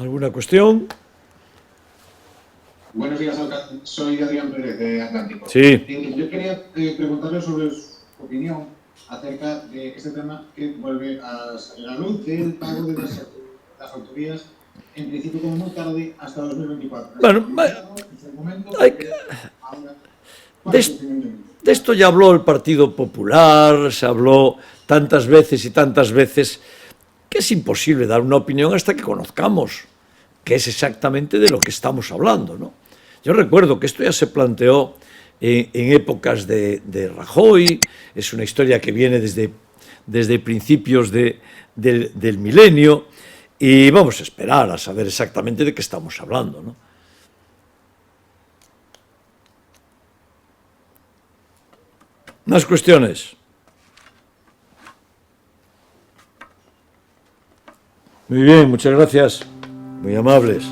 ¿Alguna cuestión? Buenos días, alcalde. Soy Adrián Pérez de Atlántico. Sí. Yo quería preguntarle sobre su opinión acerca de este tema que vuelve a salir a la luz del pago de las autovías, en principio como muy tarde, hasta 2024. Está Bueno, anunciado en su momento, hay pero ahora, ¿cuál de, es su opinión de ello? de esto ya habló el Partido Popular, se habló tantas veces y tantas veces que es imposible dar una opinión hasta que conozcamos qué es exactamente de lo que estamos hablando, ¿no? Yo recuerdo que esto ya se planteó en épocas de Rajoy, es una historia que viene desde principios del milenio, y vamos a esperar a saber exactamente de qué estamos hablando, ¿no? Más cuestiones. Muy bien, muchas gracias. Muy amables.